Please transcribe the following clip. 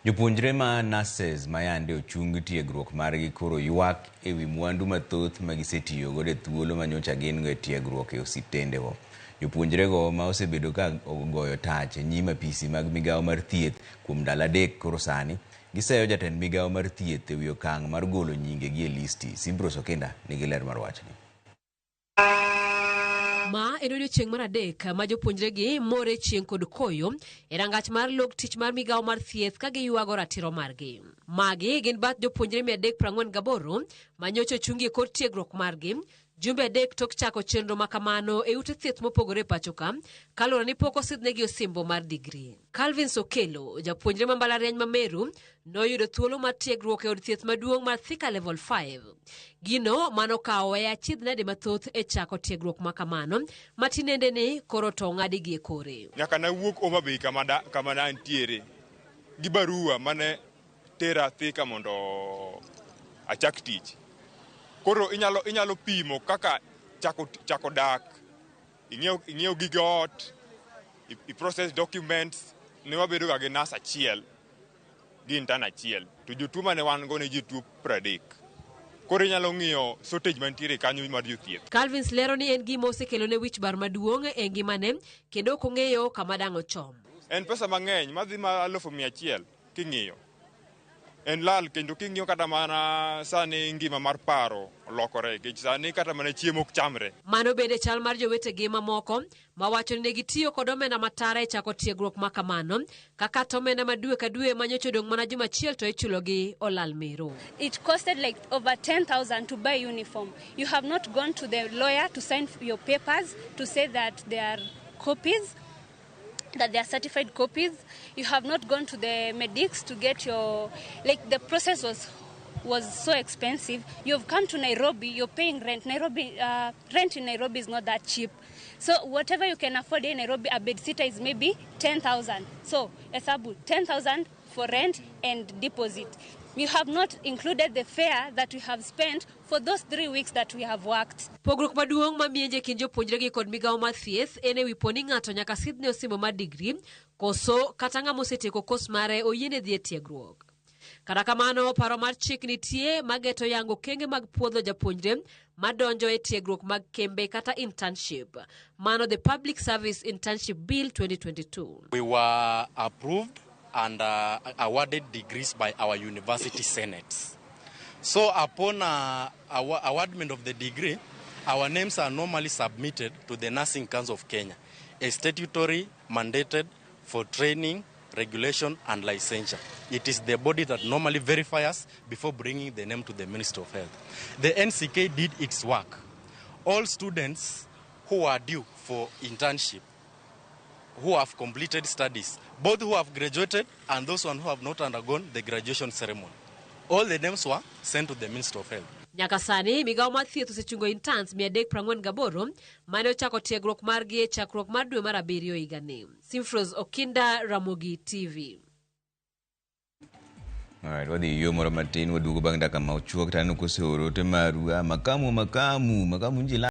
Jopuonjre ma Nases mayande ochung tiegruok margi koro ywak ewi mwandu mathoth ma gisetiyogo e thuolo manyocha gin go e tiegruok e osiptendego. Jopuonjrego ma osebedo ka ogoyo tach e nyim apisi mag migawo mar thieth kuom ndalo 3 koro sani giseyo jatend migawo mar thieth ewi okang' mar golo nyingegi e listi. Simbros Okinda nigi ler mar wachni. Ma en odiochieng' mar 3 ma jopuonjregi more chieng' kod koyo e rangach mar log tich mar migawo mar thieth ka giywago ratiro margi. Magi gin bath jopuonjre 348 ma nyocha ochungi e kor tiegruok margi jumbe 3 tok chako chenro makamano e ute thieth mopogore pacho ka kaluwore ni pok osidhnegi osimbo mar digri. Calvin Sokelo, japuonjre ma mbalariany ma Meru, noyudo thuolo mar tiegruok e od thieth maduong' mar Thika Level 5. Gino manokawo e achiedh nade mathoth e chako tiegruok makamano matinende ni koro to ng'adigi e kore. Nyaka na wuok Homabay kama na antiere gi barua mane tera Thika mondo achak tich. Koro inyalo pimo kaka chako dak, ing'iew gige ot, i process documents, ne wabedo ga gi nas achiel gi intern achiel. To jotuo mane wan go ne jotuo 30. Koro inyalo ng'iyo shortage mantiere kanyo mar jothieth. Calvin lero ni en gima osekelo ne wich bar maduong' e ngimane kendo ok ong'eyo kama dang' ochom. En pesa mang'eny madhi ma 100,000 king'iyo. En lal kendo king'iyo kata mana sani ngima mar paro lokore kech sani kata mana chiemo ok chamre. Mano bende chal mar jowetegi mamoko mawacho ni gitiyo kod omenda matara e chako tiegruok makamano kaka omenda ma dwe ka dwe manyocha odong' mana juma achiel to ichulogi olal mero. It costed like over 10,000 to buy uniform. You have not gone to the lawyer to sign your papers to say that they are copies, that they are certified copies. You have not gone to the medics to get your, like the process was so expensive. You've come to Nairobi, you're paying rent. Rent in Nairobi is not that cheap. So whatever you can afford in Nairobi, a bedsitter is maybe 10,000. So esabu 10,000 for rent and deposit. You have not included the fare that we have spent for those 3 weeks that we have worked. Pogruok maduong' ma mienje kind jopuonjregi kod migawo mar thieth en ewi poni ng'ato nyaka sidhne osimbo mar digri koso kata ng'ama osetieko kos mare oyiene dhi e tiegruok. Kata kamano, paro mar chik nitie mageto yango kenge mag puodho japuonjre madonjo e tiegruok mag kembe kata internship. Mano the Public Service Internship Bill 2022. We were approved and awarded degrees by our university senates. So upon awardment of the degree, our names are normally submitted to the Nursing Council of Kenya, a statutory mandated for training, regulation and licensure. It is the body that normally verifies before bringing the name to the Ministry of Health. The NCK did its work. All students who are due for internship, who have completed studies, both who have graduated and those who have not undergone the graduation ceremony, all the names were sent to the Ministry of Health. Nyaka sani migawo mar thieth osechungo interns 348 mane ochako tiegruok margi e chakruok mar dwe mar 7 higani. Simbros Okinda, Ramogi TV. Alright, wadhi yo moro matin wadugo bang' dakika ma ochuok tano koseoro te maru makamu njila